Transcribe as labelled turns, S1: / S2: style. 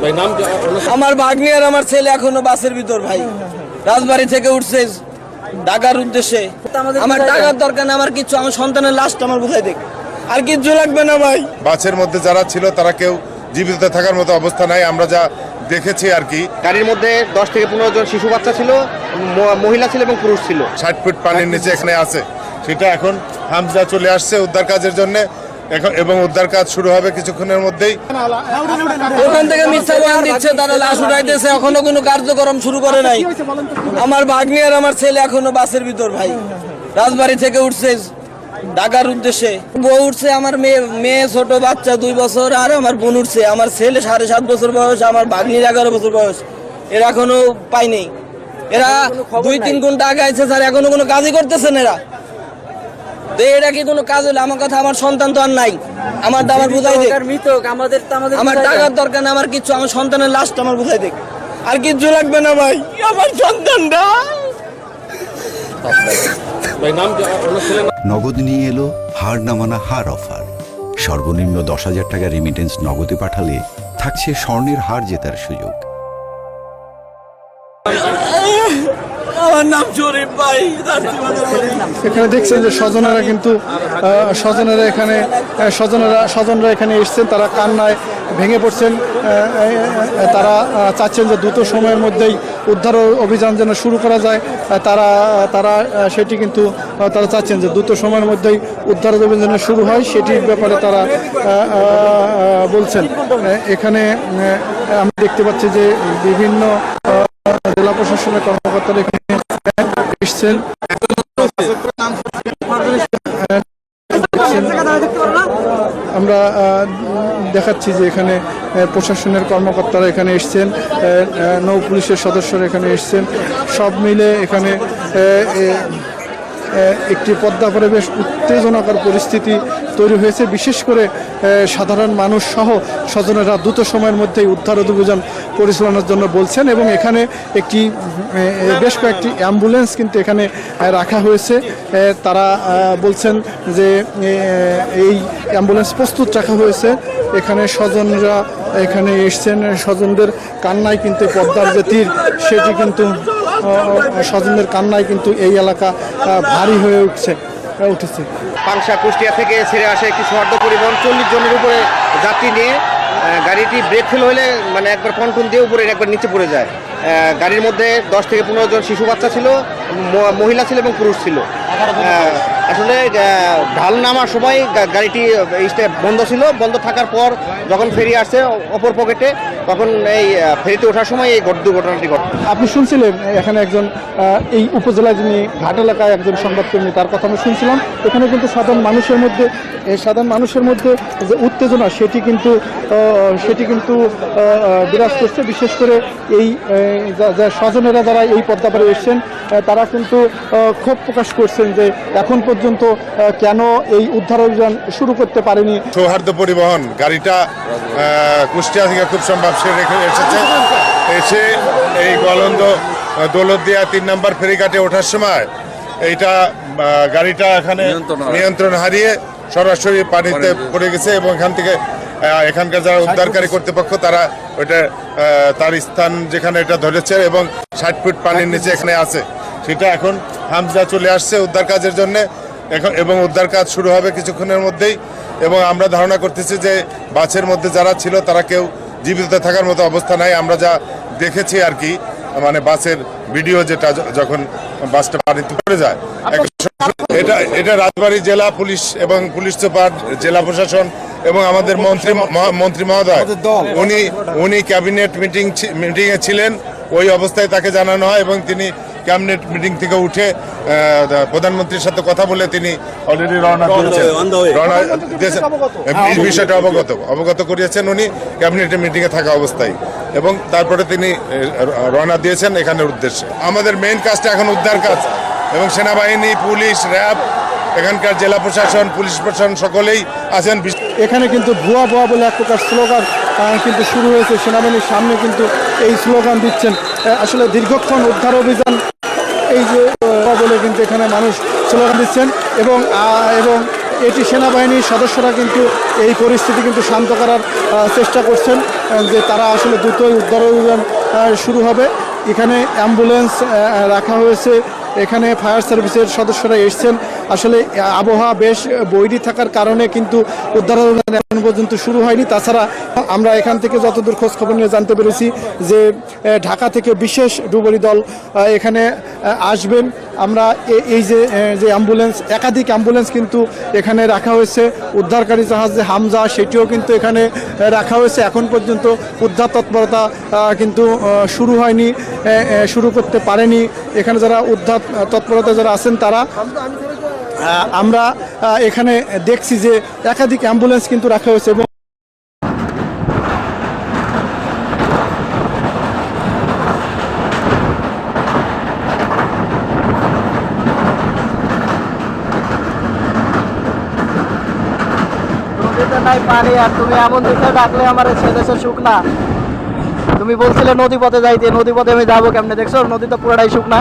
S1: ভাই নাম কি?
S2: আমার ভাগ্নি আর আমার ছেলে এখনো বাসের ভিতর ভাই, রাজবাড়ি থেকে উঠছে ঢাকার উদ্দেশ্যে। আমার টাকার দরকার না, আমার কিছু, আমার সন্তানের লাশটা আমার কোথায় দেখ, আর কিচ্ছু লাগবে না ভাই।
S3: বাসের মধ্যে যারা ছিল তারা কেউ জীবিত থাকার মতো অবস্থা নাই, আমরা যা দেখেছি আর কি।
S4: গাড়ির মধ্যে 10 থেকে 15 জন শিশু বাচ্চা ছিল, মহিলা ছিল এবং পুরুষ ছিল।
S3: 60 ফুট পানির নিচে এখানে আছে, সেটা এখন হামজা চলে আসছে উদ্ধার কাজের জন্য এবং উদ্ধার কাজ শুরু হবে কিছুক্ষণের মধ্যেই।
S2: ওখান থেকে মিথ্যা বয়ান দিচ্ছে, তারা লাশ উঠাইতেছে, এখনো কোনো কার্যক্রম শুরু করে নাই। আমার ভাগ্নি আর আমার ছেলে এখনো বাসের ভিতর ভাই, রাজবাড়ি থেকে উঠছে ঢাকার উদ্দেশ্যে। বউ উঠছে, আমার মেয়ে ছোট বাচ্চা 2 বছর, আর আমার বোন উঠছে। আমার ছেলে 7.5 বছর বয়স, আমার ভাগ্নির 11 বছর বয়স। এরা এখনো পাইনি, এরা 2-3 ঘন্টা আগে আইছে স্যার, এখনো কোনো কাজই করতেছেন এরা। তো এটা কি কোনো কাজ হলো? আমার কথা, আমার সন্তান তো আর নাই, আমার দাবার বুঝাই দেখ। আমার টাকার দরকার না, আমার কিছু, আমার সন্তানের লাশটা আমার বুঝাই দেখ, আর কিচ্ছু লাগবে না ভাই। আমার সন্তানটা
S1: ভাই নাম কি?
S5: নগদ নিয়ে এলো হার না মানা হার অফার। সর্বনিম্ন 10,000 টাকা রেমিটেন্স নগদে পাঠালে থাকছে স্বর্ণের হার জেতার সুযোগ।
S2: আমার নাম শরীফ ভাই।
S6: এখানে দেখছেন যে স্বজনরা এখানে এসছেন, তারা কান্নায় ভেঙে পড়ছেন। তারা চাচ্ছেন যে দ্রুত সময়ের মধ্যেই উদ্ধার অভিযান যেন শুরু করা যায়। তারা সেটি কিন্তু তারা চাচ্ছেন যে দ্রুত সময়ের মধ্যেই উদ্ধার অভিযান শুরু হয়, সেটির ব্যাপারে তারা বলছেন। এখানে আমি দেখতে পাচ্ছি যে বিভিন্ন জেলা প্রশাসনের কর্মকর্তারা এখানে এসছেন। আমরা দেখাচ্ছি যে এখানে প্রশাসনের কর্মকর্তারা এখানে এসছেন, নৌ পুলিশের সদস্যরা এখানে এসছেন। সব মিলে এখানে একটি পদ্মাপাড়ে বেশ উত্তেজনাকর পরিস্থিতি তৈরি হয়েছে। বিশেষ করে সাধারণ মানুষ সহ স্বজনেরা দ্রুত সময়ের মধ্যেই উদ্ধার অভিযান পরিচালনার জন্য বলছেন, এবং এখানে বেশ কয়েকটি অ্যাম্বুলেন্স কিন্তু এখানে রাখা হয়েছে। তারা বলছেন যে এই অ্যাম্বুলেন্স প্রস্তুত রাখা হয়েছে। এখানে স্বজনরা এখানে এসছেন, স্বজনদের কান্নায় কিন্তু পদ্মার যে তীর, সেটি কিন্তু স্বজনদের কান্নায় কিন্তু এই এলাকা ভারী হয়ে উঠেছে।
S4: পাংশা কুষ্টিয়া থেকে ছেড়ে আসে একটি সৌহার্দ্য পরিবহন 40 জনের উপরে যাত্রী নিয়ে গাড়িটি ব্রেক ফেল হলে মানে একবার পন্টন দিয়ে উপরে একবার নিচে পড়ে যায়। গাড়ির মধ্যে 10 থেকে 15 জন শিশু বাচ্চা ছিল, মহিলা ছিল এবং পুরুষ ছিল। আসলে ঢাল নামার সময় গাড়িটি বন্ধ ছিল, বন্ধ থাকার পর যখন ফেরি আসছে অপর পকেটে, তখন এই ফেরিতে ওঠার সময় এই দুর্ঘটনাটি ঘটে।
S6: আপনি শুনছিলেন এখানে একজন এই উপজেলায় যিনি ঘাট এলাকায় একজন সংবাদকর্মী, তার কথা আমি শুনছিলাম। এখানে কিন্তু সাধারণ মানুষের মধ্যে যে উত্তেজনা, সেটি কিন্তু বিরাজ করছে। বিশেষ করে এই স্বজনেরা যারা এই পদ্মাপাড়ে এসছেন, তারা কিন্তু ক্ষোভ প্রকাশ করছেন যে এখন পর্যন্ত কেন এই উদ্ধার অভিযান শুরু করতে পারেনি।
S3: সৌহার্দ্য পরিবহন গাড়িটা কুষ্টিয়া থেকে খুব সম্ভব সে রেখে এসে এই গলন্দ দৌলতদিয়া 3 নম্বর ফেরিঘাটে ওঠার সময় এইটা গাড়িটা এখানে নিয়ন্ত্রণ হারিয়ে সরাসরি পানিতে পড়ে গেছে, এবং এখানকার যারা উদ্ধারকারী কর্তৃপক্ষ তারা ওইটা তার স্থান যেখানে এটা ধরেছে এবং 60 ফুট পানির নিচে এখানে আছে, সেটা এখন হামজা চলে আসছে উদ্ধার কাজের জন্য এবং উদ্ধার কাজ শুরু হবে কিছুক্ষণের মধ্যেই। এবং আমরা ধারণা করতেছি যে বাসের মধ্যে যারা ছিল তারা কেউ জীবিত থাকার মতো অবস্থা নাই, আমরা যা দেখেছি আর কি। মানে বাসের ভিডিও যেটা, যখন বাসটা পানিতে পড়ে যায়, এটা রাজবাড়ী জেলা পুলিশ এবং পুলিশ সুপার, জেলা প্রশাসন এবং আমাদের মন্ত্রী মহোদয়, উনি ক্যাবিনেট মিটিংয়ে ছিলেন। ওই অবস্থায় তাকে জানানো হয় এবং তিনি ক্যাবিনেট মিটিং থেকে উঠে প্রধানমন্ত্রীর সাথে কথা বলে তিনি অলরেডি রওনা দিয়েছেন। বিষয়টা অবগত করিয়েছেন উনি ক্যাবিনেট মিটিংয়ে থাকা অবস্থায়, এবং তারপরে তিনি রওনা দিয়েছেন এখানের উদ্দেশ্যে। আমাদের মেইন কাজটা এখন উদ্ধার কাজ, এবং সেনাবাহিনী, পুলিশ, র্যাব, এখানকার জেলা প্রশাসন, পুলিশ প্রশাসন সকলেই আছেন।
S6: এখানে কিন্তু ভুয়া বলে এক প্রকার স্লোগান কিন্তু শুরু হয়েছে। সেনাবাহিনীর সামনে কিন্তু এই স্লোগান দিচ্ছেন। আসলে দীর্ঘক্ষণ উদ্ধার অভিযান এই যে বলে কিন্তু এখানে মানুষ স্লোগান দিচ্ছেন, এবং এটি সেনাবাহিনীর সদস্যরা কিন্তু এই পরিস্থিতি কিন্তু শান্ত করার চেষ্টা করছেন, যে তারা আসলে দ্রুতই উদ্ধার অভিযান শুরু হবে। এখানে অ্যাম্বুলেন্স রাখা হয়েছে, এখানে ফায়ার সার্ভিসের সদস্যরা এসছেন। আসলে আবহাওয়া বেশ বৈরী থাকার কারণে কিন্তু উদ্ধার অভিযান এখন পর্যন্ত শুরু হয়নি। তাছাড়া আমরা এখান থেকে যতদূর খোঁজ খবর নিয়ে জানতে পেরেছি যে ঢাকা থেকে বিশেষ ডুবুরি দল এখানে আসবেন। আমরা এই যে অ্যাম্বুলেন্স, একাধিক অ্যাম্বুলেন্স কিন্তু এখানে রাখা হয়েছে। উদ্ধারকারী জাহাজ যে হামজা, সেটিও কিন্তু এখানে রাখা হয়েছে। এখন পর্যন্ত উদ্ধার তৎপরতা কিন্তু শুরু হয়নি, শুরু করতে পারেনি এখানে যারা উদ্ধার তৎপরতা যারা আছেন তারা। আমরা এখানে দেখছি যে একাধিক অ্যাম্বুলেন্স কিন্তু রাখা হয়েছে এবং
S1: নাই পানি, আর তুমি এমন দিকে ডাকলে আমার সে দেশে শুকনা। তুমি বলছিলে নদী পথে যাইতে, নদী পথে আমি যাবো কেমনে? দেখছো নদী তো পুরোটাই শুকনা।